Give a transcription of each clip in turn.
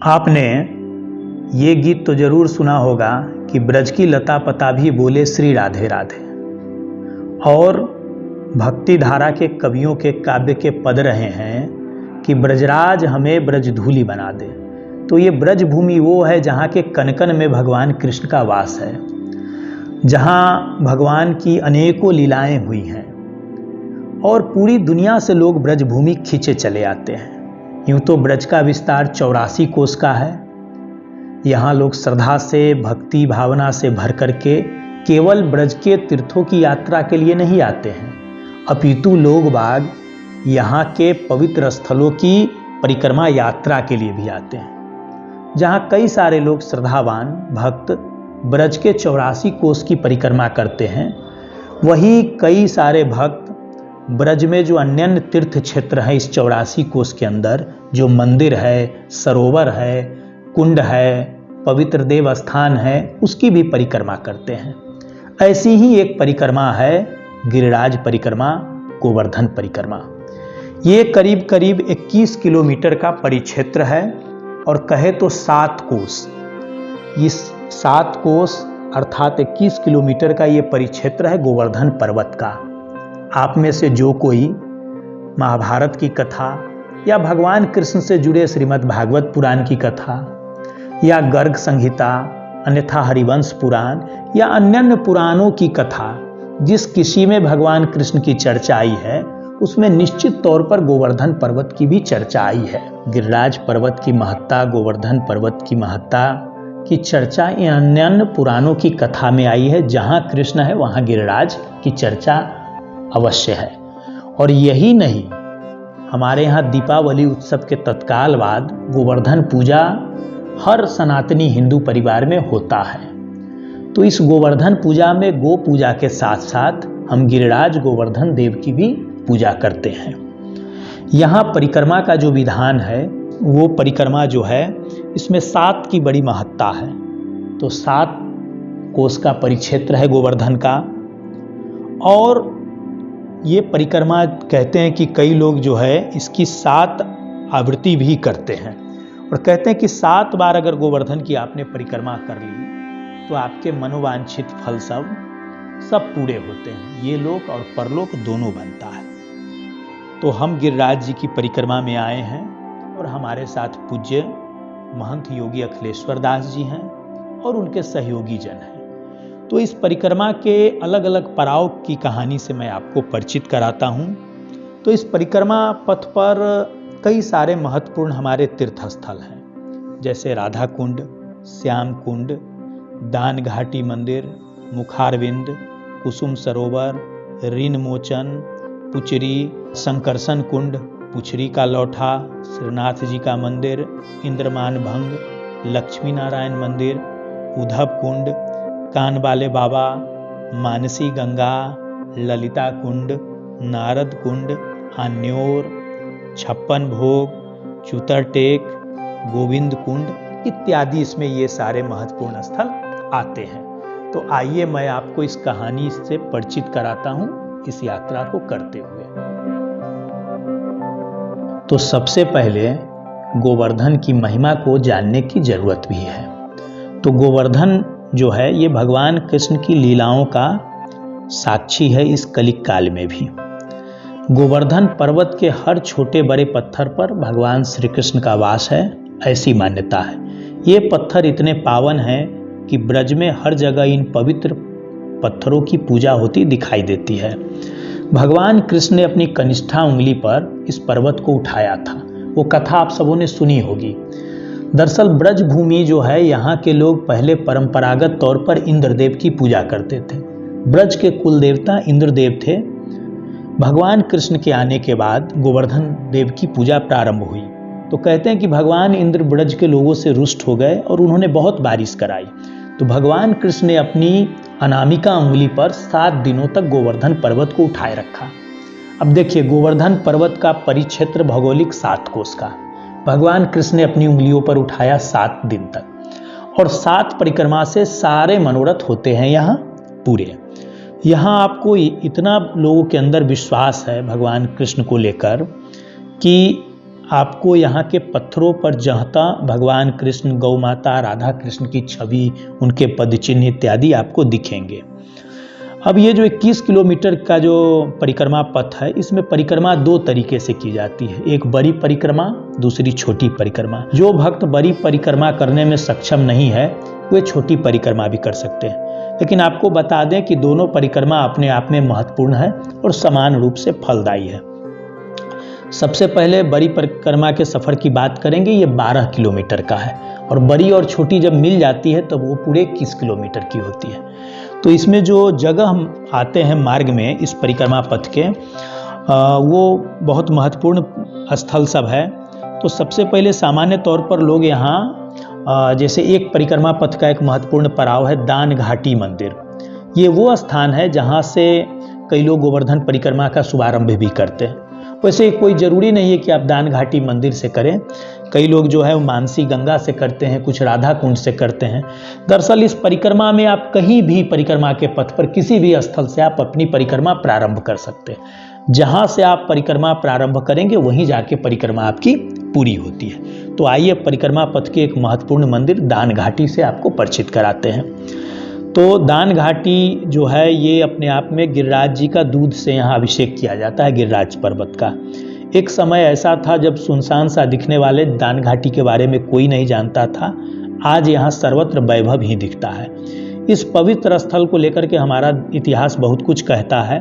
आपने ये गीत तो जरूर सुना होगा कि ब्रज की लता पता भी बोले श्री राधे राधे, और भक्ति धारा के कवियों के काव्य के पद रहे हैं कि ब्रजराज हमें ब्रजधूलि बना दे। तो ये ब्रज भूमि वो है जहाँ के कण कण में भगवान कृष्ण का वास है, जहाँ भगवान की अनेकों लीलाएं हुई हैं और पूरी दुनिया से लोग ब्रज भूमि खींचे चले आते हैं। यूं तो ब्रज का विस्तार 84 कोस का है। यहाँ लोग श्रद्धा से, भक्ति भावना से भर करके केवल ब्रज के तीर्थों की यात्रा के लिए नहीं आते हैं, अपितु लोग बाग यहाँ के पवित्र स्थलों की परिक्रमा यात्रा के लिए भी आते हैं, जहाँ कई सारे लोग श्रद्धावान भक्त ब्रज के 84 कोस की परिक्रमा करते हैं। वही कई सारे भक्त ब्रज में जो अन्य तीर्थ क्षेत्र है इस 84 कोस के अंदर, जो मंदिर है, सरोवर है, कुंड है, पवित्र देव स्थान है, उसकी भी परिक्रमा करते हैं। ऐसी ही एक परिक्रमा है गिरिराज परिक्रमा, गोवर्धन परिक्रमा। ये करीब करीब 21 किलोमीटर का परिक्षेत्र है और कहे तो 7 कोस। इस 7 कोस अर्थात 21 किलोमीटर का ये परिक्षेत्र है गोवर्धन पर्वत का। आप में से जो कोई महाभारत की कथा या भगवान कृष्ण से जुड़े श्रीमद् भागवत पुराण की कथा या गर्ग संहिता, अन्यथा हरिवंश पुराण या अन्य पुराणों की कथा, जिस किसी में भगवान कृष्ण की चर्चा आई है उसमें निश्चित तौर पर गोवर्धन पर्वत की भी चर्चा आई है। गिरिराज पर्वत की महत्ता, गोवर्धन पर्वत की महत्ता की चर्चा इन अन्य पुराणों की कथा में आई है। जहाँ कृष्ण है वहाँ गिरिराज की चर्चा अवश्य है। और यही नहीं, हमारे यहाँ दीपावली उत्सव के तत्काल बाद गोवर्धन पूजा हर सनातनी हिंदू परिवार में होता है। तो इस गोवर्धन पूजा में गो पूजा के साथ साथ हम गिरिराज गोवर्धन देव की भी पूजा करते हैं। यहाँ परिक्रमा का जो विधान है, वो परिक्रमा जो है इसमें 7 की बड़ी महत्ता है। तो 7 कोस का परिक्षेत्र है गोवर्धन का, और ये परिक्रमा कहते हैं कि कई लोग जो है इसकी 7 आवृत्ति भी करते हैं, और कहते हैं कि 7 बार अगर गोवर्धन की आपने परिक्रमा कर ली तो आपके मनोवांछित फल सब पूरे होते हैं। ये लोक और परलोक दोनों बनता है। तो हम गिरिराज जी की परिक्रमा में आए हैं और हमारे साथ पूज्य महंत योगी अखिलेश्वर दास जी हैं और उनके सहयोगी जन हैं। तो इस परिक्रमा के अलग अलग पड़ाव की कहानी से मैं आपको परिचित कराता हूँ। तो इस परिक्रमा पथ पर कई सारे महत्वपूर्ण हमारे तीर्थ स्थल हैं, जैसे राधा कुंड, श्याम कुंड, दान घाटी मंदिर, मुखारविंद, कुसुम सरोवर, ऋण मोचन, पुचरी, संकर्षण कुंड, पुछरी का लौठा, श्रीनाथ जी का मंदिर, इंद्रमान भंग, लक्ष्मी नारायण मंदिर, उद्धव कुंड, कान वाले बाबा, मानसी गंगा, ललिता कुंड, नारद कुंड, आन्योर, 56 भोग, चुतर टेक, गोविंद कुंड इत्यादि इसमें ये सारे महत्वपूर्ण स्थल आते हैं। तो आइए मैं आपको इस कहानी से परिचित कराता हूं इस यात्रा को करते हुए। तो सबसे पहले गोवर्धन की महिमा को जानने की जरूरत भी है। तो गोवर्धन जो है ये भगवान कृष्ण की लीलाओं का साक्षी है इस कलिक काल में भी। गोवर्धन पर्वत के हर छोटे बड़े पत्थर पर भगवान श्री कृष्ण का वास है, ऐसी मान्यता है। ये पत्थर इतने पावन हैं कि ब्रज में हर जगह इन पवित्र पत्थरों की पूजा होती दिखाई देती है। भगवान कृष्ण ने अपनी कनिष्ठा उंगली पर इस पर्वत को उठाया था, वो कथा आप सबों ने सुनी होगी। दरअसल ब्रज भूमि जो है, यहाँ के लोग पहले परंपरागत तौर पर इंद्रदेव की पूजा करते थे। ब्रज के कुल देवता इंद्रदेव थे। भगवान कृष्ण के आने के बाद गोवर्धन देव की पूजा प्रारंभ हुई। तो कहते हैं कि भगवान इंद्र ब्रज के लोगों से रुष्ट हो गए और उन्होंने बहुत बारिश कराई। तो भगवान कृष्ण ने अपनी अनामिका उंगली पर 7 दिनों तक गोवर्धन पर्वत को उठाए रखा। अब देखिए, गोवर्धन पर्वत का परिक्षेत्र भौगोलिक 7 कोस का भगवान कृष्ण ने अपनी उंगलियों पर उठाया 7 दिन तक, और 7 परिक्रमा से सारे मनोरथ होते हैं यहाँ पूरे। यहाँ आपको इतना लोगों के अंदर विश्वास है भगवान कृष्ण को लेकर कि आपको यहाँ के पत्थरों पर जहता भगवान कृष्ण, गौ माता, राधा कृष्ण की छवि, उनके पद चिन्ह इत्यादि आपको दिखेंगे। अब ये जो 21 किलोमीटर का जो परिक्रमा पथ है, इसमें परिक्रमा दो तरीके से की जाती है, एक बड़ी परिक्रमा, दूसरी छोटी परिक्रमा। जो भक्त बड़ी परिक्रमा करने में सक्षम नहीं है वे छोटी परिक्रमा भी कर सकते हैं, लेकिन आपको बता दें कि दोनों परिक्रमा अपने आप में महत्वपूर्ण है और समान रूप से फलदायी है। सबसे पहले बड़ी परिक्रमा के सफ़र की बात करेंगे। ये 12 किलोमीटर का है और बड़ी और छोटी जब मिल जाती है तब वो पूरे 21 किलोमीटर की होती है। तो इसमें जो जगह हम आते हैं मार्ग में इस परिक्रमा पथ के, वो बहुत महत्वपूर्ण स्थल सब है। तो सबसे पहले सामान्य तौर पर लोग यहाँ जैसे एक परिक्रमा पथ का एक महत्वपूर्ण पड़ाव है दान घाटी मंदिर। ये वो स्थान है जहाँ से कई लोग गोवर्धन परिक्रमा का शुभारंभ भी करते हैं। वैसे कोई ज़रूरी नहीं है कि आप दान घाटी मंदिर से करें, कई लोग जो है मानसी गंगा से करते हैं, कुछ राधा कुंड से करते हैं। दरअसल इस परिक्रमा में आप कहीं भी परिक्रमा के पथ पर किसी भी स्थल से आप अपनी परिक्रमा प्रारंभ कर सकते हैं। जहाँ से आप परिक्रमा प्रारंभ करेंगे वहीं जाके परिक्रमा आपकी पूरी होती है। तो आइए परिक्रमा पथ के एक महत्वपूर्ण मंदिर दान घाटी से आपको परिचित कराते हैं। तो दान घाटी जो है ये अपने आप में गिरिराज जी का दूध से यहाँ अभिषेक किया जाता है, गिरिराज पर्वत का। एक समय ऐसा था जब सुनसान सा दिखने वाले दान घाटी के बारे में कोई नहीं जानता था। आज यहाँ सर्वत्र वैभव ही दिखता है। इस पवित्र स्थल को लेकर के हमारा इतिहास बहुत कुछ कहता है।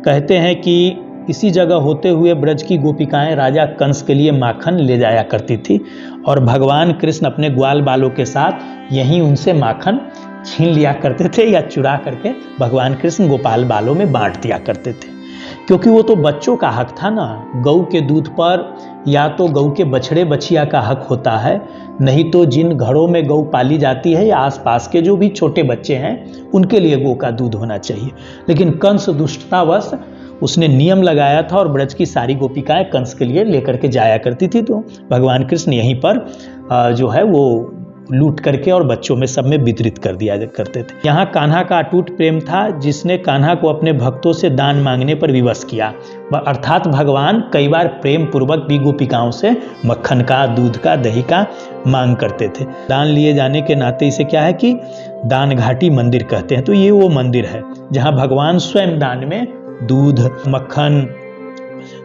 कहते हैं कि इसी जगह होते हुए ब्रज की गोपिकाएं राजा कंस के लिए माखन ले जाया करती थी और भगवान कृष्ण अपने ग्वाल बालों के साथ यहीं उनसे माखन छीन लिया करते थे या चुरा करके भगवान कृष्ण गोपाल बालों में बांट दिया करते थे, क्योंकि वो तो बच्चों का हक था ना। गऊ के दूध पर या तो गऊ के बछड़े बछिया का हक होता है, नहीं तो जिन घरों में गऊ पाली जाती है या आसपास के जो भी छोटे बच्चे हैं उनके लिए गऊ का दूध होना चाहिए। लेकिन कंस दुष्टतावश उसने नियम लगाया था और ब्रज की सारी गोपिकाएं कंस के लिए लेकर के जाया करती थी। तो भगवान कृष्ण यहीं पर जो है वो लूट करके और बच्चों में सब में वितरित कर दिया करते थे। यहाँ कान्हा का अटूट प्रेम था, जिसने कान्हा को अपने भक्तों से दान मांगने पर विवश किया। अर्थात भगवान कई बार प्रेम पूर्वक भी गोपिकाओं से मक्खन का, दूध का, दही का मांग करते थे। दान लिए जाने के नाते इसे क्या है कि दान घाटी मंदिर कहते हैं। तो ये वो मंदिर है जहाँ भगवान स्वयं दान में दूध, मक्खन,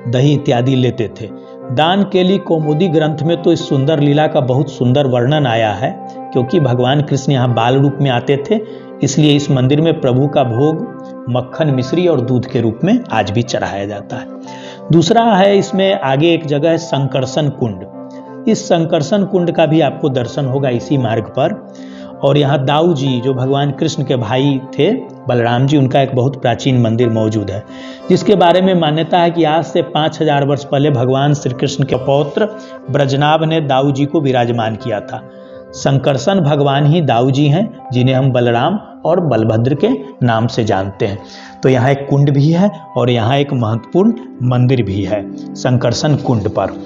दही इत्यादि लेते थे। दान के लिए कौमुदी ग्रंथ में तो इस सुंदर लीला का बहुत सुंदर वर्णन आया है, क्योंकि भगवान कृष्ण यहाँ बाल रूप में आते थे, इसलिए इस मंदिर में प्रभु का भोग मक्खन, मिश्री और दूध के रूप में आज भी चढ़ाया जाता है। दूसरा है इसमें आगे एक जगह है संकर्षण कुंड। इस संकर्षण कुंड का भी आपको दर्शन होगा इसी मार्ग पर। और यहाँ दाऊ जी जो भगवान कृष्ण के भाई थे बलराम जी, उनका एक बहुत प्राचीन मंदिर मौजूद है, जिसके बारे में मान्यता है कि आज से 5000 वर्ष पहले भगवान श्री कृष्ण के पौत्र ब्रजनाभ ने दाऊ जी को विराजमान किया था। संकर्षण भगवान ही दाऊ जी हैं, जिन्हें हम बलराम और बलभद्र के नाम से जानते हैं। तो यहाँ एक कुंड भी है और यहाँ एक महत्वपूर्ण मंदिर भी है संकर्षण कुंड पर।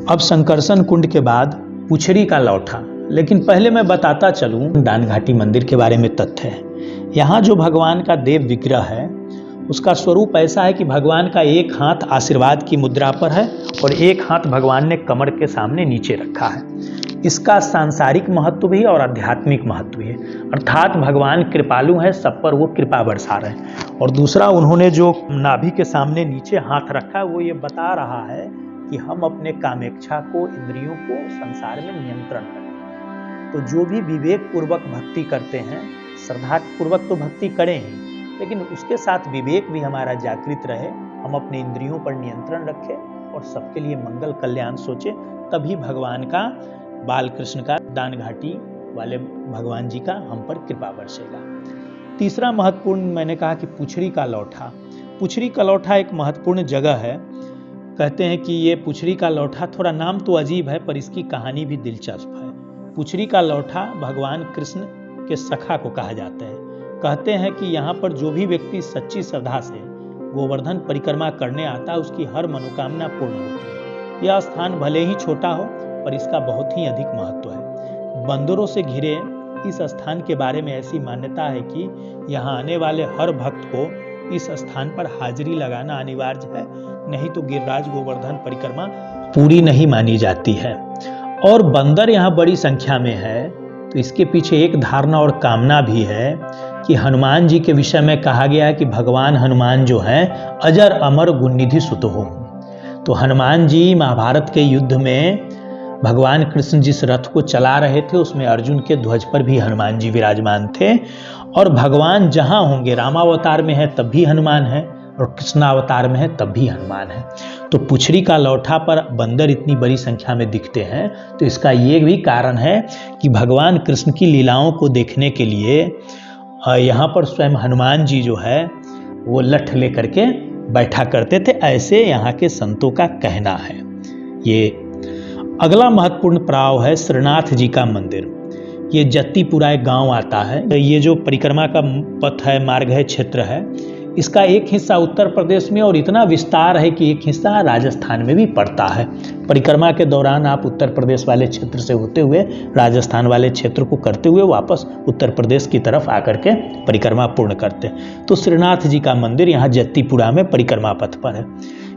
अब संकर्षण कुंड के बाद पुछरी का लौठा, लेकिन पहले मैं बताता चलूं दान घाटी मंदिर के बारे में तथ्य है। यहाँ जो भगवान का देव विग्रह है उसका स्वरूप ऐसा है कि भगवान का एक हाथ आशीर्वाद की मुद्रा पर है और एक हाथ भगवान ने कमर के सामने नीचे रखा है। इसका सांसारिक महत्व भी और आध्यात्मिक महत्व भी है, अर्थात भगवान कृपालु है, सब पर वो कृपा बरसा रहे हैं। और दूसरा, उन्होंने जो नाभि के सामने नीचे हाथ रखा है वो ये बता रहा है कि हम अपने कामेच्छा को, इंद्रियों को संसार में नियंत्रण करें। तो जो भी विवेक पूर्वक भक्ति करते हैं, श्रद्धा पूर्वक तो भक्ति करें ही, लेकिन उसके साथ विवेक भी हमारा जागृत रहे, हम अपने इंद्रियों पर नियंत्रण रखें और सबके लिए मंगल कल्याण सोचें, तभी भगवान का, बाल कृष्ण का, दान घाटी वाले भगवान जी का हम पर कृपा बरसेगा। तीसरा महत्वपूर्ण मैंने कहा कि पुछरी का लौठा। पुछरी का लौठा एक महत्वपूर्ण जगह है। कहते हैं कि ये पुछरी का लौठा, थोड़ा नाम तो अजीब है पर इसकी कहानी भी दिलचस्प है। पुछरी का लौठा भगवान कृष्ण के सखा को कहा जाता है। कहते हैं कि यहाँ पर जो भी व्यक्ति सच्ची श्रद्धा से गोवर्धन परिक्रमा करने आता है उसकी हर मनोकामना पूर्ण होती है। यह स्थान भले ही छोटा हो पर इसका बहुत ही अधिक महत्व है। बंदरों से घिरे इस स्थान के बारे में ऐसी मान्यता है कि यहाँ आने वाले हर भक्त को इस स्थान पर हाजिरी लगाना अनिवार्य है, नहीं तो गिरिराज गोवर्धन परिक्रमा पूरी नहीं मानी जाती है। और बंदर यहाँ बड़ी संख्या में है, तो इसके पीछे एक धारणा और कामना भी है कि हनुमान जी के विषय में कहा गया है कि भगवान हनुमान जो हैं अजर अमर गुणनिधि सुत हो। तो हनुमान जी महाभारत के युद्ध में भगवान कृष्ण जिस रथ को चला रहे थे उसमें अर्जुन के ध्वज पर भी हनुमान जी विराजमान थे। और भगवान जहां होंगे, रामावतार में है तब भी हनुमान है और कृष्णावतार में है तब भी हनुमान है। तो पुछड़ी का लौठा पर बंदर इतनी बड़ी संख्या में दिखते हैं, तो इसका ये भी कारण है कि भगवान कृष्ण की लीलाओं को देखने के लिए यहाँ पर स्वयं हनुमान जी जो है वो लठ लेकर के बैठा करते थे, ऐसे यहाँ के संतों का कहना है। ये अगला महत्वपूर्ण पड़ाव है श्रीनाथ जी का मंदिर। ये जत्तीपुरा एक गांव आता है। ये जो परिक्रमा का पथ है, मार्ग है, क्षेत्र है, इसका एक हिस्सा उत्तर प्रदेश में और इतना विस्तार है कि एक हिस्सा राजस्थान में भी पड़ता है। परिक्रमा के दौरान आप उत्तर प्रदेश वाले क्षेत्र से होते हुए राजस्थान वाले क्षेत्र को करते हुए वापस उत्तर प्रदेश की तरफ आकर के परिक्रमा पूर्ण करते हैं। तो श्रीनाथ जी का मंदिर यहाँ जत्तीपुरा में परिक्रमा पथ पर है।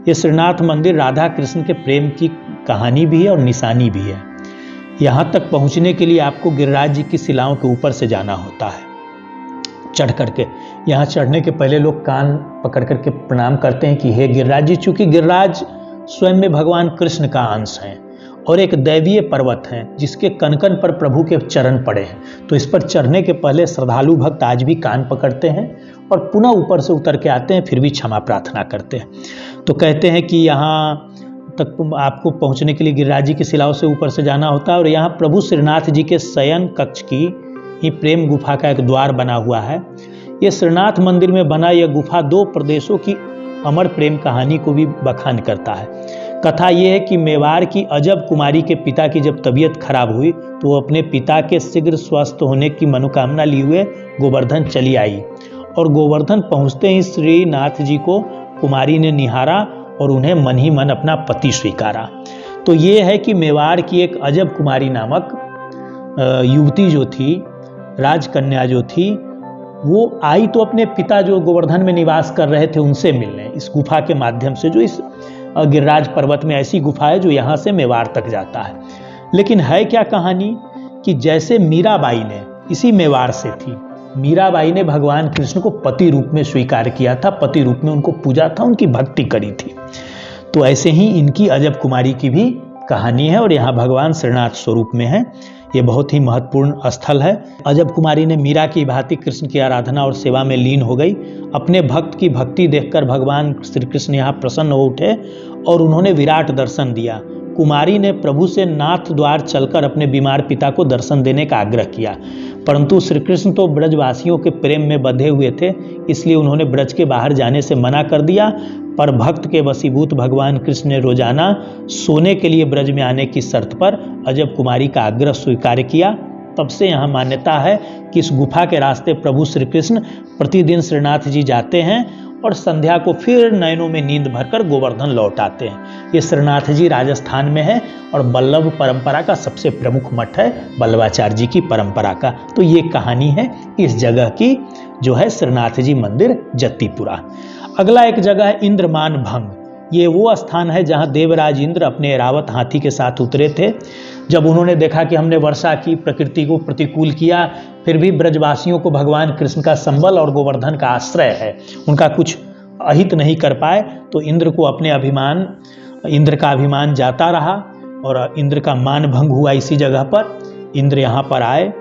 ये श्रीनाथ मंदिर राधा कृष्ण के प्रेम की कहानी भी है और निशानी भी है। यहाँ तक पहुँचने के लिए आपको गिरिराज जी की शिलाओं के ऊपर से जाना होता है चढ़ करके। यहाँ चढ़ने के पहले लोग कान पकड़ करके प्रणाम करते हैं कि हे गिरिराज जी, चूंकि गिरिराज स्वयं में भगवान कृष्ण का अंश हैं और एक दैवीय पर्वत है जिसके कनकन पर प्रभु के चरण पड़े हैं, तो इस पर चढ़ने के पहले श्रद्धालु भक्त आज भी कान पकड़ते हैं और पुनः ऊपर से उतर के आते हैं, फिर भी क्षमा प्रार्थना करते हैं। तो कहते हैं कि यहाँ तक आपको पहुँचने के लिए गिरिराज जी की शिलाओं से ऊपर से जाना होता है। और यहाँ प्रभु श्रीनाथ जी के शयन कक्ष की ही प्रेम गुफा का एक द्वार बना हुआ है। ये श्रीनाथ मंदिर में बना यह गुफा दो प्रदेशों की अमर प्रेम कहानी को भी बखान करता है। कथा यह है कि मेवाड़ की अजब कुमारी के पिता की जब तबीयत खराब हुई तो वो अपने पिता के शीघ्र स्वस्थ होने की मनोकामना लिए हुए गोवर्धन चली आई। और गोवर्धन पहुंचते ही श्रीनाथ जी को कुमारी ने निहारा और उन्हें मन ही मन अपना पति स्वीकारा। तो ये है कि मेवाड़ की एक अजब कुमारी नामक युवती जो थी, राजकन्या जो थी, वो आई तो अपने पिता जो गोवर्धन में निवास कर रहे थे उनसे मिलने इस गुफा के माध्यम से, जो इस गिरिराज पर्वत में ऐसी गुफा है जो यहाँ से मेवाड़ तक जाता है। लेकिन है क्या कहानी कि जैसे मीराबाई ने, इसी मेवाड़ से थी, मीराबाई ने भगवान कृष्ण को पति रूप में स्वीकार किया था, पति रूप में उनको पूजा था, उनकी भक्ति करी थी। तो ऐसे ही इनकी अजब कुमारी की भी कहानी है और यहाँ भगवान श्रीनाथ स्वरूप में है। ये बहुत ही महत्वपूर्ण स्थल है। अजब कुमारी ने मीरा की भांति कृष्ण की आराधना और सेवा में लीन हो गई। अपने भक्त की भक्ति देखकर भगवान श्री कृष्ण यहाँ प्रसन्न हो उठे और उन्होंने विराट दर्शन दिया। कुमारी ने प्रभु से नाथ द्वार चलकर अपने बीमार पिता को दर्शन देने का आग्रह किया, परंतु श्री कृष्ण तो ब्रजवासियों के प्रेम में बंधे हुए थे, इसलिए उन्होंने ब्रज के बाहर जाने से मना कर दिया। पर भक्त के वशीभूत भगवान कृष्ण ने रोजाना सोने के लिए ब्रज में आने की शर्त पर अजब कुमारी का आग्रह स्वीकार किया। तब से यहाँ मान्यता है कि इस गुफा के रास्ते प्रभु श्री कृष्ण प्रतिदिन श्रीनाथ जी जाते हैं और संध्या को फिर नयनों में नींद भरकर गोवर्धन लौट आते हैं। ये श्रीनाथ जी राजस्थान में है और बल्लभ परंपरा का सबसे प्रमुख मठ है, बल्लभाचार्य जी की परंपरा का। तो ये कहानी है इस जगह की, जो है श्रीनाथ जी मंदिर जत्तीपुरा। अगला एक जगह है इंद्रमान भंग। ये वो स्थान है जहाँ देवराज इंद्र अपने ऐरावत हाथी के साथ उतरे थे। जब उन्होंने देखा कि हमने वर्षा की, प्रकृति को प्रतिकूल किया, फिर भी ब्रजवासियों को भगवान कृष्ण का संबल और गोवर्धन का आश्रय है, उनका कुछ अहित नहीं कर पाए, तो इंद्र का अभिमान जाता रहा और इंद्र का मान भंग हुआ इसी जगह पर। इंद्र यहाँ पर आए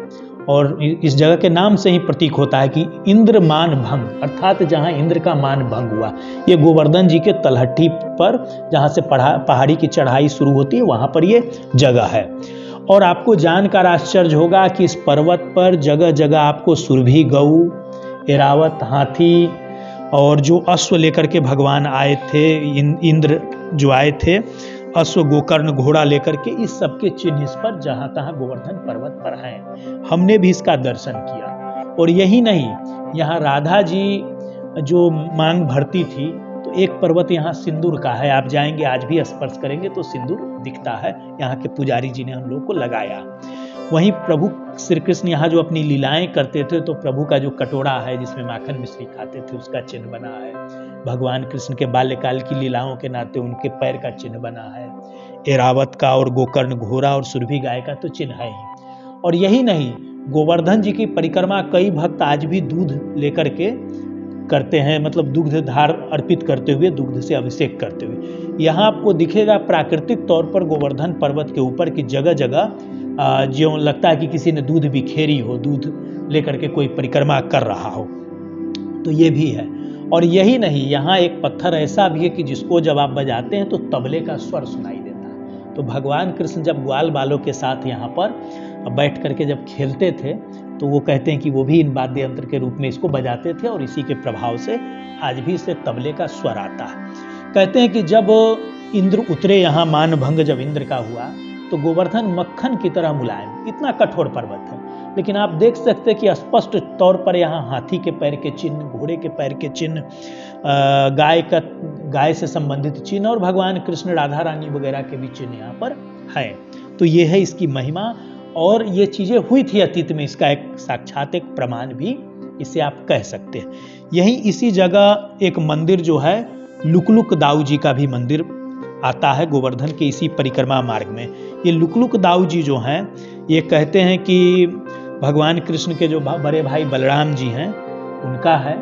और इस जगह के नाम से ही प्रतीक होता है कि इंद्र मान भंग, अर्थात जहाँ इंद्र का मान भंग हुआ। ये गोवर्धन जी के तलहटी पर, जहाँ से पहाड़ी की चढ़ाई शुरू होती है, वहाँ पर ये जगह है। और आपको जानकर आश्चर्य होगा कि इस पर्वत पर जगह जगह आपको सुरभि गऊ, ऐरावत हाथी और जो अश्व लेकर के भगवान आए थे, इंद्र जो आए थे, अश्व गोकर्ण घोड़ा लेकर के, इस सबके चिन्ह इस पर जहाँ तहाँ गोवर्धन पर्वत पर हैं। हमने भी इसका दर्शन किया। और यही नहीं, यहाँ राधा जी जो मांग भरती थी, तो एक पर्वत यहाँ सिंदूर का है, आप जाएंगे आज भी स्पर्श करेंगे तो सिंदूर दिखता है, यहाँ के पुजारी जी ने हम लोग को लगाया। वहीं प्रभु श्री कृष्ण यहाँ जो अपनी लीलाएं करते थे, तो प्रभु का जो कटोरा है जिसमें माखन मिश्री खाते थे, उसका चिन्ह बना है। भगवान कृष्ण के बाल्यकाल की लीलाओं के नाते उनके पैर का चिन्ह बना है। एरावत का और गोकर्ण घोड़ा और सुरभि गाय का तो चिन्ह है ही। और यही नहीं, गोवर्धन जी की परिक्रमा कई भक्त आज भी दूध लेकर के करते हैं, मतलब दुग्ध धार अर्पित करते हुए, दुग्ध से अभिषेक करते हुए। यहाँ आपको दिखेगा प्राकृतिक तौर पर गोवर्धन पर्वत के ऊपर की जगह जगह जो लगता है कि किसी ने दूध बिखेरी हो, दूध लेकर के कोई परिक्रमा कर रहा हो, तो ये भी है। और यही नहीं, यहाँ एक पत्थर ऐसा भी है कि जिसको जब आप बजाते हैं तो तबले का स्वर सुनाई देता है। तो भगवान कृष्ण जब ग्वाल बालों के साथ यहाँ पर बैठ करके जब खेलते थे तो वो कहते हैं कि वो भी इन वाद्य यंत्र के रूप में इसको बजाते थे, और इसी के प्रभाव से आज भी इससे तबले का स्वर आता है। कहते हैं कि जब इंद्र उतरे यहाँ, मानभंग जब इंद्र का हुआ, तो गोवर्धन मक्खन की तरह मुलायम, इतना कठोर पर्वत है, लेकिन आप देख सकते हैं कि स्पष्ट तौर पर यहाँ हाथी के पैर के चिन्ह, घोड़े के पैर के चिन्ह, गाय से संबंधित चिन्ह, और भगवान कृष्ण राधा रानी वगैरह के भी चिन्ह यहाँ पर है। तो ये है इसकी महिमा, और ये चीजें हुई थी अतीत में, इसका एक साक्षात एक प्रमाण भी इसे आप कह सकते हैं। यही इसी जगह एक मंदिर जो है लुकलुक दाऊ जी का भी मंदिर आता है गोवर्धन के इसी परिक्रमा मार्ग में। ये लुकलुक दाऊ जी जो हैं, ये कहते हैं कि भगवान कृष्ण के जो बड़े भाई बलराम जी हैं उनका है,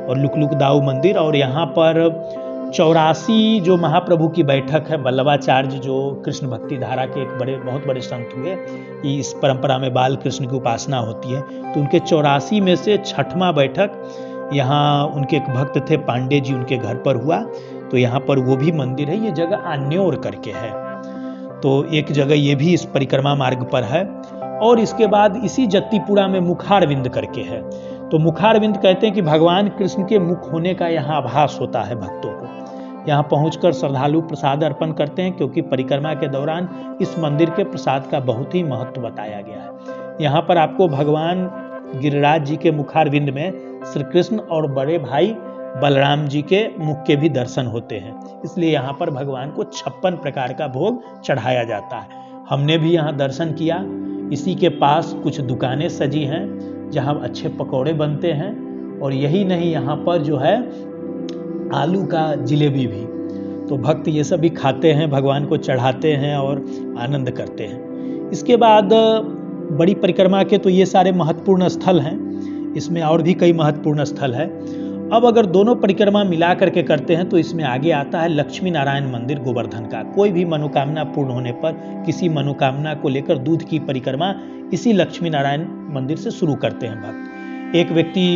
और लुकलुक दाऊ मंदिर। और यहाँ पर 84 जो महाप्रभु की बैठक है, वल्लभाचार्य जो कृष्ण भक्ति धारा के एक बहुत बड़े संत हुए, इस परंपरा में बाल कृष्ण की उपासना होती है, तो उनके 84 में से 6वां बैठक यहाँ उनके एक भक्त थे पांडे जी, उनके घर पर हुआ। तो यहाँ पर वो भी मंदिर है, ये जगह आन्योर करके है, तो एक जगह ये भी इस परिक्रमा मार्ग पर है। और इसके बाद इसी जत्तीपुरा में मुखारविंद करके है। तो मुखारविंद कहते हैं कि भगवान कृष्ण के मुख होने का यहाँ आभास होता है भक्तों को। यहाँ पहुंचकर श्रद्धालु प्रसाद अर्पण करते हैं, क्योंकि परिक्रमा के दौरान इस मंदिर के प्रसाद का बहुत ही महत्व बताया गया है। यहाँ पर आपको भगवान गिरिराज जी के मुखारविंद में श्री कृष्ण और बड़े भाई बलराम जी के मुख के भी दर्शन होते हैं, इसलिए यहाँ पर भगवान को 56 प्रकार का भोग चढ़ाया जाता है। हमने भी यहाँ दर्शन किया। इसी के पास कुछ दुकानें सजी हैं जहाँ अच्छे पकौड़े बनते हैं, और यही नहीं, यहाँ पर जो है आलू का जिलेबी भी, तो भक्त ये सब भी खाते हैं, भगवान को चढ़ाते हैं और आनंद करते हैं। इसके बाद बड़ी परिक्रमा के तो ये सारे महत्वपूर्ण स्थल हैं, इसमें और भी कई महत्वपूर्ण स्थल है। अब अगर दोनों परिक्रमा मिला करके करते हैं तो इसमें आगे आता है लक्ष्मी नारायण मंदिर गोवर्धन का। कोई भी मनोकामना पूर्ण होने पर, किसी मनोकामना को लेकर दूध की परिक्रमा इसी लक्ष्मी नारायण मंदिर से शुरू करते हैं भक्त। एक व्यक्ति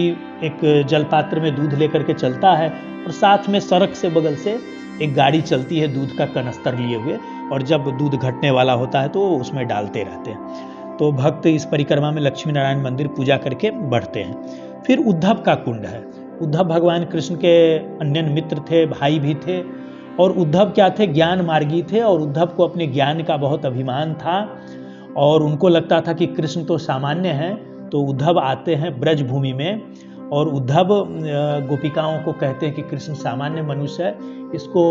एक जलपात्र में दूध लेकर के चलता है, और साथ में सड़क से बगल से एक गाड़ी चलती है दूध का कनस्तर लिए हुए, और जब दूध घटने वाला होता है तो उसमें डालते रहते हैं। तो भक्त इस परिक्रमा में लक्ष्मी नारायण मंदिर पूजा करके बढ़ते हैं। फिर उद्धव का कुंड है। उद्धव भगवान कृष्ण के अन्य मित्र थे, भाई भी थे, और उद्धव क्या थे, ज्ञान मार्गी थे, और उद्धव को अपने ज्ञान का बहुत अभिमान था, और उनको लगता था कि कृष्ण तो सामान्य हैं। तो उद्धव आते हैं ब्रज भूमि में, और उद्धव गोपिकाओं को कहते हैं कि कृष्ण सामान्य मनुष्य है। इसको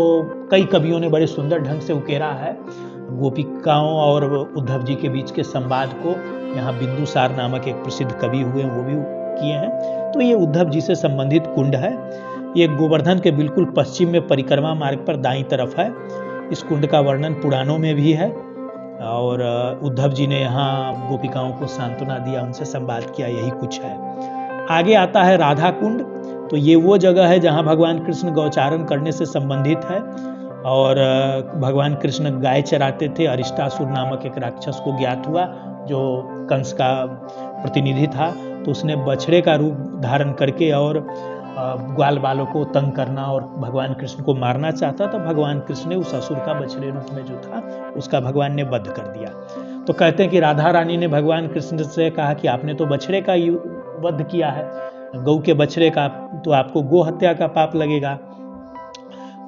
कई कवियों ने बड़े सुंदर ढंग से उकेरा है, गोपिकाओं और उद्धव जी के बीच के संवाद को। यहाँ बिंदुसार नामक एक प्रसिद्ध कवि हुए, वो भी किए हैं। तो ये उद्धव जी से संबंधित कुंड है। ये गोवर्धन के बिल्कुल पश्चिम में परिक्रमा मार्ग पर दाईं तरफ है। इस कुंड का वर्णन पुराणों में भी है, और उद्धव जी ने यहाँ गोपिकाओं को सांत्वना दिया, उनसे संवाद किया, यही कुछ है। आगे आता है राधा कुंड। तो ये वो जगह है जहाँ भगवान कृष्ण गौचारण करने से संबंधित है, और भगवान कृष्ण गाय चराते थे। अरिष्टासुर नामक एक राक्षस को ज्ञात हुआ जो कंस का प्रतिनिधि था, तो उसने बछड़े का रूप धारण करके और ग्वाल बालों को तंग करना और भगवान कृष्ण को मारना चाहता। तो भगवान कृष्ण ने उस असुर का बछड़े रूप में जो था उसका भगवान ने वध कर दिया। तो कहते हैं कि राधा रानी ने भगवान कृष्ण से कहा कि आपने तो बछड़े का वध किया है, गौ के बछड़े का, तो आपको गो हत्या का पाप लगेगा।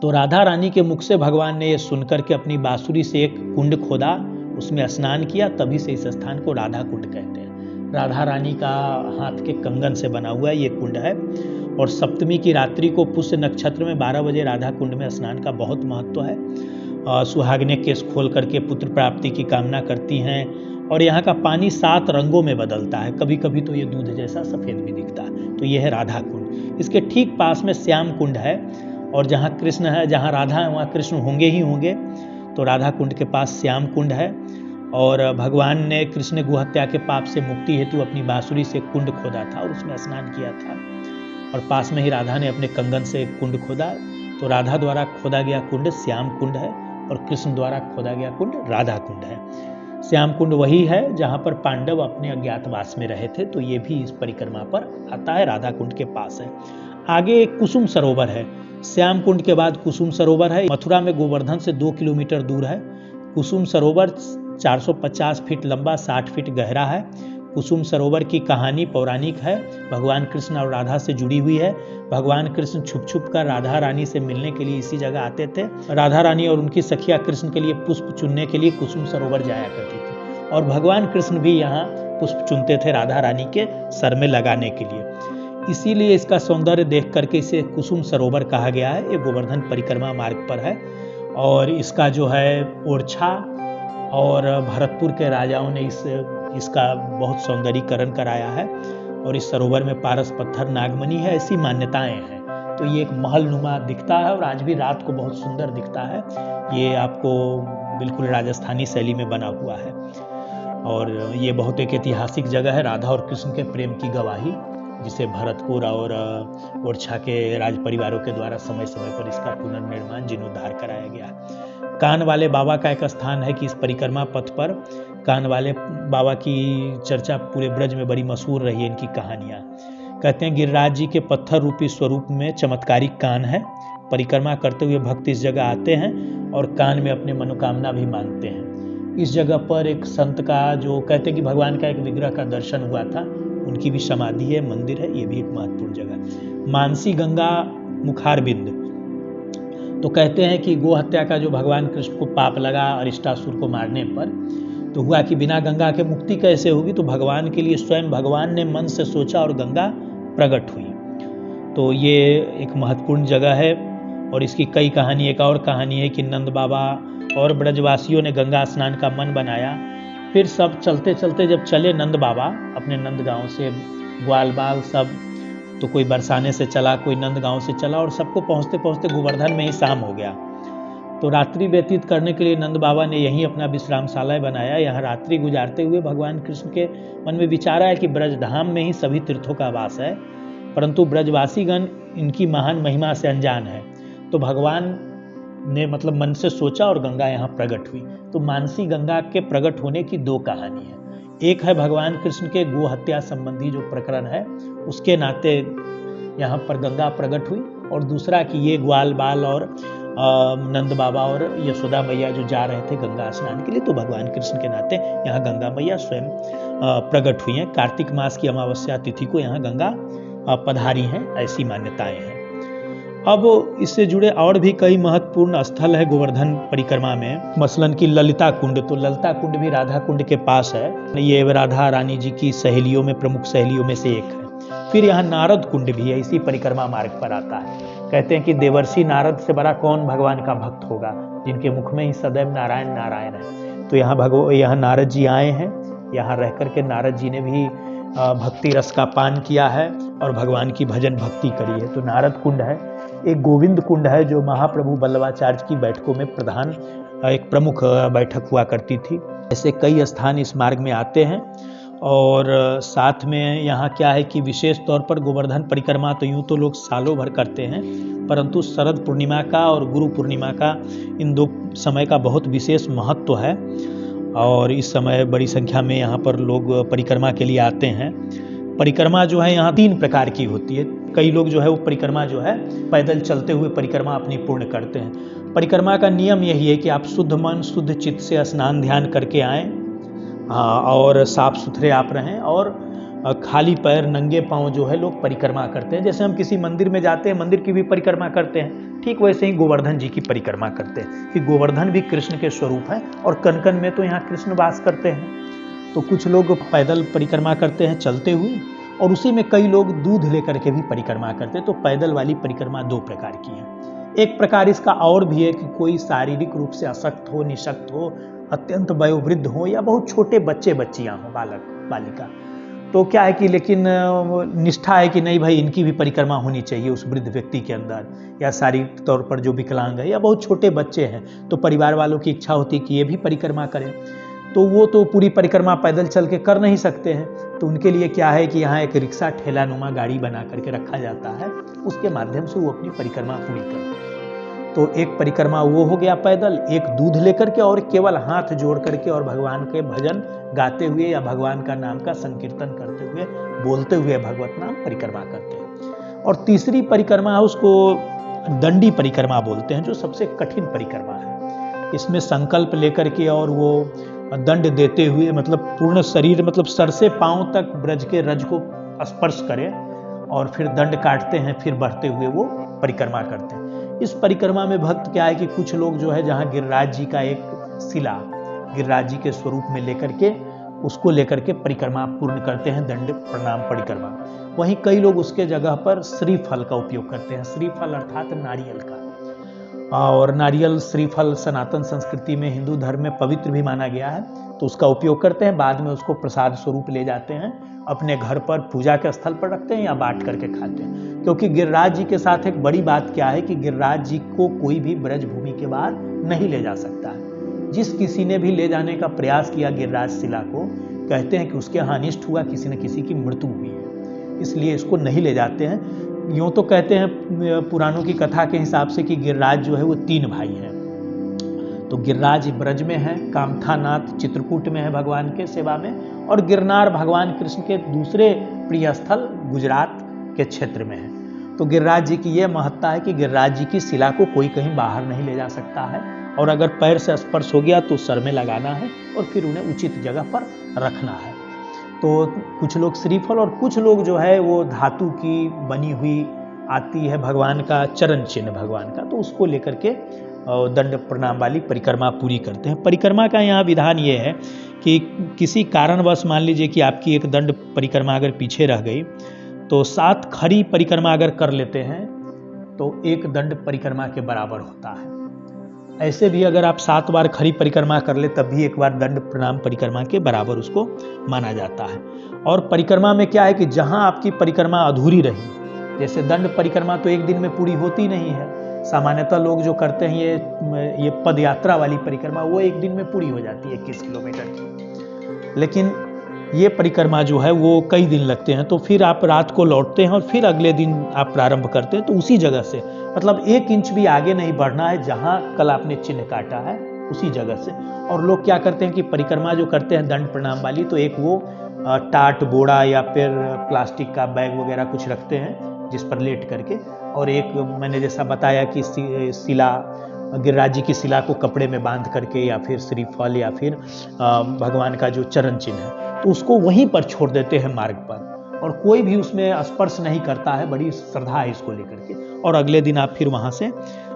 तो राधा रानी के मुख से भगवान ने यह सुनकर के अपनी बांसुरी से एक कुंड खोदा, उसमें स्नान किया, तभी से इस स्थान को राधा कुंड कहते हैं। राधा रानी का हाथ के कंगन से बना हुआ ये कुंड है। और सप्तमी की रात्रि को पुष्य नक्षत्र में 12 बजे राधा कुंड में स्नान का बहुत महत्व है। सुहागिनें केस खोल करके पुत्र प्राप्ति की कामना करती हैं, और यहाँ का पानी 7 रंगों में बदलता है, कभी कभी तो ये दूध जैसा सफेद भी दिखता है। तो ये है राधा कुंड। इसके ठीक पास में श्याम कुंड है, और जहाँ कृष्ण है, जहाँ राधा है वहाँ कृष्ण होंगे ही होंगे। तो राधा कुंड के पास श्याम कुंड है, और भगवान ने कृष्ण ने गोहत्या के पाप से मुक्ति हेतु अपनी बांसुरी से कुंड खोदा था और उसमें स्नान किया था, और पास में ही राधा ने अपने कंगन से कुंड खोदा। तो राधा द्वारा खोदा गया कुंड श्याम कुंड है और कृष्ण द्वारा खोदा गया कुंड राधा कुंड है। श्याम कुंड वही है जहां पर पांडव अपने अज्ञातवास में रहे थे, तो ये भी इस परिक्रमा पर आता है, राधा कुंड के पास है। आगे एक कुसुम सरोवर है, श्याम कुंड के बाद कुसुम सरोवर है, मथुरा में गोवर्धन से 2 किलोमीटर दूर है। कुसुम सरोवर 450 फीट लंबा, 60 फीट गहरा है। कुसुम सरोवर की कहानी पौराणिक है, भगवान कृष्ण और राधा से जुड़ी हुई है। भगवान कृष्ण छुप छुप कर राधा रानी से मिलने के लिए इसी जगह आते थे। राधा रानी और उनकी सखिया कृष्ण के लिए पुष्प चुनने के लिए कुसुम सरोवर जाया करती थी, और भगवान कृष्ण भी यहाँ पुष्प चुनते थे राधा रानी के सर में लगाने के लिए। इसीलिए इसका सौंदर्य देख करके इसे कुसुम सरोवर कहा गया है। ये गोवर्धन परिक्रमा मार्ग पर है, और इसका जो है ओरछा और भरतपुर के राजाओं ने इसका बहुत सौंदर्यीकरण कराया है, और इस सरोवर में पारस पत्थर नागमणि है, ऐसी मान्यताएं हैं। तो ये एक महल नुमा दिखता है, और आज भी रात को बहुत सुंदर दिखता है। ये आपको बिल्कुल राजस्थानी शैली में बना हुआ है, और ये बहुत एक ऐतिहासिक जगह है, राधा और कृष्ण के प्रेम की गवाही, जिसे भरतपुर और ओरछा के राज परिवारों के द्वारा समय समय पर इसका पुनर्निर्माण जीर्णोद्धार कराया गया। कान वाले बाबा का एक स्थान है कि इस परिक्रमा पथ पर कान वाले बाबा की चर्चा पूरे ब्रज में बड़ी मशहूर रही है। इनकी कहानियाँ कहते हैं गिरिराज जी के पत्थर रूपी स्वरूप में चमत्कारिक कान है। परिक्रमा करते हुए भक्त इस जगह आते हैं और कान में अपने मनोकामना भी मांगते हैं। इस जगह पर एक संत का जो कहते हैं कि भगवान का एक विग्रह का दर्शन हुआ था, उनकी भी समाधि है, मंदिर है। ये भी एक महत्वपूर्ण जगह। मानसी गंगा मुखारबिंद, तो कहते हैं कि गो हत्या का जो भगवान कृष्ण को पाप लगा अरिष्टासुर को मारने पर, तो हुआ कि बिना गंगा के मुक्ति कैसे होगी। तो भगवान के लिए स्वयं भगवान ने मन से सोचा और गंगा प्रकट हुई। तो ये एक महत्वपूर्ण जगह है, और इसकी कई कहानी। एक और कहानी है कि नंद बाबा और ब्रजवासियों ने गंगा स्नान का मन बनाया। फिर सब चलते चलते जब चले नंद बाबा अपने नंद गांव से, ग्वाल बाल सब, तो कोई बरसाने से चला, कोई नंद गांव से चला, और सबको पहुंचते पहुंचते गोवर्धन में ही शाम हो गया। तो रात्रि व्यतीत करने के लिए नंद बाबा ने यहीं अपना विश्रामशाला बनाया। यहाँ रात्रि गुजारते हुए भगवान कृष्ण के मन में विचार आया कि ब्रज धाम में ही सभी तीर्थों का वास है, परंतु ब्रजवासीगण इनकी महान महिमा से अनजान है। तो भगवान ने मतलब मन से सोचा और गंगा यहाँ प्रकट हुई। तो मानसी गंगा के प्रकट होने की 2 कहानी है। एक है भगवान कृष्ण के गो हत्या संबंधी जो प्रकरण है, उसके नाते यहाँ पर गंगा प्रकट हुई, और दूसरा कि ये ग्वाल बाल और नंद बाबा और यशोदा मैया जो जा रहे थे गंगा स्नान के लिए, तो भगवान कृष्ण के नाते यहाँ गंगा मैया स्वयं प्रकट हुई हैं। कार्तिक मास की अमावस्या तिथि को यहाँ गंगा पधारी हैं, ऐसी मान्यताएं हैं। अब इससे जुड़े और भी कई महत्वपूर्ण स्थल है गोवर्धन परिक्रमा में, मसलन की ललिता कुंड। तो ललिता कुंड भी राधा कुंड के पास है। ये राधा रानी जी की सहेलियों में प्रमुख सहेलियों में से एक है। फिर यहाँ नारद कुंड भी है, इसी परिक्रमा मार्ग पर आता है। कहते हैं कि देवर्षि नारद से बड़ा कौन भगवान का भक्त होगा, जिनके मुख में ही सदैव नारायण नारायण है। तो यहाँ नारद जी आए हैं। यहाँ रह करके नारद जी ने भी भक्ति रस का पान किया है और भगवान की भजन भक्ति करी है। तो नारद कुंड है। एक गोविंद कुंड है जो महाप्रभु वल्लभाचार्य की बैठकों में प्रधान एक प्रमुख बैठक हुआ करती थी। ऐसे कई स्थान इस मार्ग में आते हैं। और साथ में यहाँ क्या है कि विशेष तौर पर गोवर्धन परिक्रमा तो यूँ तो लोग सालों भर करते हैं, परंतु शरद पूर्णिमा का और गुरु पूर्णिमा का, इन 2 समय का बहुत विशेष महत्व है। और इस समय बड़ी संख्या में यहाँ पर लोग परिक्रमा के लिए आते हैं। परिक्रमा जो है यहाँ 3 प्रकार की होती है। कई लोग जो है वो परिक्रमा जो है पैदल चलते हुए परिक्रमा अपनी पूर्ण करते हैं। परिक्रमा का नियम यही है कि आप शुद्ध मन शुद्ध चित्त से स्नान ध्यान करके आएँ, और साफ सुथरे आप रहें, और खाली पैर नंगे पांव जो है लोग परिक्रमा करते हैं। जैसे हम किसी मंदिर में जाते हैं, मंदिर की भी परिक्रमा करते हैं, ठीक वैसे ही गोवर्धन जी की परिक्रमा करते हैं कि गोवर्धन भी कृष्ण के स्वरूप है, और कन कन में तो यहाँ कृष्ण वास करते हैं। तो कुछ लोग पैदल परिक्रमा करते हैं चलते हुए, और उसी में कई लोग दूध लेकर के भी परिक्रमा करते हैं। तो पैदल वाली परिक्रमा 2 प्रकार की है। एक प्रकार इसका और भी है कि कोई शारीरिक रूप से अशक्त हो, निशक्त हो, अत्यंत वयोवृद्ध हो, या बहुत छोटे बच्चे बच्चियां हो, बालक बालिका, तो क्या है कि लेकिन निष्ठा है कि नहीं भाई इनकी भी परिक्रमा होनी चाहिए उस वृद्ध व्यक्ति के अंदर, या शारीरिक तौर पर जो विकलांग है या बहुत छोटे बच्चे हैं तो परिवार वालों की इच्छा होती है कि ये भी परिक्रमा करें, तो वो तो पूरी परिक्रमा पैदल चल के कर नहीं सकते हैं, तो उनके लिए क्या है कि यहाँ एक रिक्शा ठेला नुमा गाड़ी बना करके रखा जाता है, उसके माध्यम से वो अपनी परिक्रमा पूरी करते हैं। तो एक परिक्रमा वो हो गया पैदल, एक दूध लेकर के और केवल हाथ जोड़ करके और भगवान के भजन गाते हुए या भगवान का नाम का संकीर्तन करते हुए बोलते हुए भगवत नाम परिक्रमा करते हैं। और तीसरी परिक्रमा उसको दंडी परिक्रमा बोलते हैं, जो सबसे कठिन परिक्रमा है। इसमें संकल्प लेकर के और वो दंड देते हुए मतलब पूर्ण शरीर मतलब सर से पांव तक ब्रज के रज को स्पर्श करें और फिर दंड काटते हैं, फिर बढ़ते हुए वो परिक्रमा करते हैं। इस परिक्रमा में भक्त क्या है कि कुछ लोग जो है जहाँ गिरिराज जी का एक शिला गिरिराज जी के स्वरूप में लेकर के उसको लेकर के परिक्रमा पूर्ण करते हैं, दंड प्रणाम परिक्रमा। वहीं कई लोग उसके जगह पर श्रीफल का उपयोग करते हैं, श्रीफल अर्थात नारियल का। और नारियल श्रीफल सनातन संस्कृति में हिंदू धर्म में पवित्र भी माना गया है, तो उसका उपयोग करते हैं, बाद में उसको प्रसाद स्वरूप ले जाते हैं, अपने घर पर पूजा के स्थल पर रखते हैं या बांट करके खाते हैं। क्योंकि गिरिराज जी के साथ एक बड़ी बात क्या है कि गिरिराज जी को कोई भी ब्रज भूमि के बाहर नहीं ले जा सकता है। जिस किसी ने भी ले जाने का प्रयास किया गिरिराज शिला को, कहते हैं कि उसके यहाँ अनिष्ट हुआ, किसी न किसी की मृत्यु हुई है, इसलिए इसको नहीं ले जाते हैं। यूँ तो कहते हैं पुराणों की कथा के हिसाब से कि गिरिराज जो है वो 3 भाई हैं। तो गिरिराज ब्रज में है, कामथानाथ चित्रकूट में है भगवान के सेवा में, और गिरनार भगवान कृष्ण के दूसरे प्रिय स्थल गुजरात के क्षेत्र में है। तो गिरिराज जी की यह महत्ता है कि गिरिराज जी की शिला को कोई कहीं बाहर नहीं ले जा सकता है, और अगर पैर से स्पर्श हो गया तो सर में लगाना है और फिर उन्हें उचित जगह पर रखना है। तो कुछ लोग श्रीफल और कुछ लोग जो है वो धातु की बनी हुई आती है भगवान का चरण चिन्ह भगवान का, तो उसको लेकर के दंड प्रणाम वाली परिक्रमा पूरी करते हैं। परिक्रमा का यहाँ विधान ये है कि किसी कारणवश मान लीजिए कि आपकी एक दंड परिक्रमा अगर पीछे रह गई, तो 7 खरी परिक्रमा अगर कर लेते हैं तो एक दंड परिक्रमा के बराबर होता है। ऐसे भी अगर आप 7 बार खरी परिक्रमा कर ले तब भी एक बार दंड प्रणाम परिक्रमा के बराबर उसको माना जाता है। और परिक्रमा में क्या है कि जहां आपकी परिक्रमा अधूरी रही, जैसे दंड परिक्रमा तो एक दिन में पूरी होती नहीं है, सामान्यतः लोग जो करते हैं ये पद यात्रा वाली परिक्रमा वो एक दिन में पूरी हो जाती है 21 किलोमीटर की, लेकिन ये परिक्रमा जो है वो कई दिन लगते हैं। तो फिर आप रात को लौटते हैं और फिर अगले दिन आप प्रारंभ करते हैं, तो उसी जगह से मतलब 1 इंच भी आगे नहीं बढ़ना है, जहां कल आपने चिन्ह काटा है उसी जगह से। और लोग क्या करते हैं कि परिक्रमा जो करते हैं दंड प्रणाम वाली, तो एक वो टाट बोड़ा या फिर प्लास्टिक का बैग वगैरह कुछ रखते हैं जिस पर लेट करके, और एक मैंने जैसा बताया कि शिला गिरिराज जी की शिला को कपड़े में बांध करके या फिर श्रीफल या फिर भगवान का जो चरण चिन्ह है तो उसको वहीं पर छोड़ देते हैं मार्ग पर, और कोई भी उसमें स्पर्श नहीं करता है। बड़ी श्रद्धा है इसको लेकर के, और अगले दिन आप फिर वहाँ से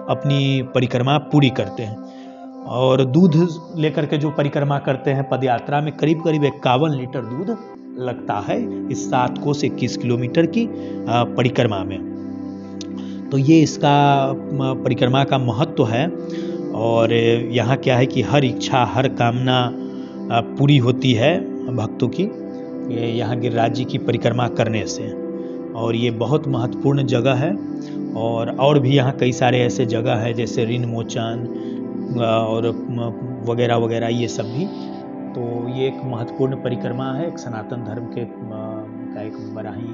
अपनी परिक्रमा पूरी करते हैं। और दूध लेकर के जो परिक्रमा करते हैं पदयात्रा में करीब करीब 51 लीटर दूध लगता है इस 7 कोस 21 किलोमीटर की परिक्रमा में। तो ये इसका परिक्रमा का महत्व है। और यहाँ क्या है कि हर इच्छा हर कामना पूरी होती है भक्तों की यहाँ गिरिराज जी की परिक्रमा करने से, और ये बहुत महत्वपूर्ण जगह है। और भी यहाँ कई सारे ऐसे जगह है जैसे ऋण मोचन और वगैरह वगैरह ये सब भी। तो ये एक महत्वपूर्ण परिक्रमा है, एक सनातन धर्म के का एक बड़ा ही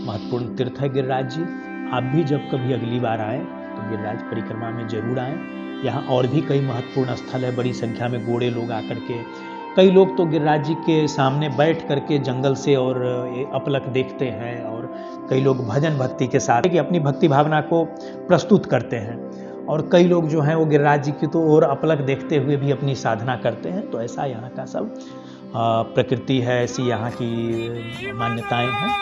महत्वपूर्ण तीर्थ है गिरिराज जी। आप भी जब कभी अगली बार आए तो गिरिराज परिक्रमा में जरूर आएँ। यहाँ और भी कई महत्वपूर्ण स्थल है, बड़ी संख्या में गोड़े लोग आकर के, कई लोग तो गिरिराज जी के सामने बैठ करके जंगल से और अपलक देखते हैं, और कई लोग भजन भक्ति के साथ कि अपनी भक्ति भावना को प्रस्तुत करते हैं, और कई लोग जो हैं वो गिरिराज जी की तो और अपलक देखते हुए भी अपनी साधना करते हैं। तो ऐसा यहाँ का सब प्रकृति है, ऐसी यहाँ की मान्यताएं हैं।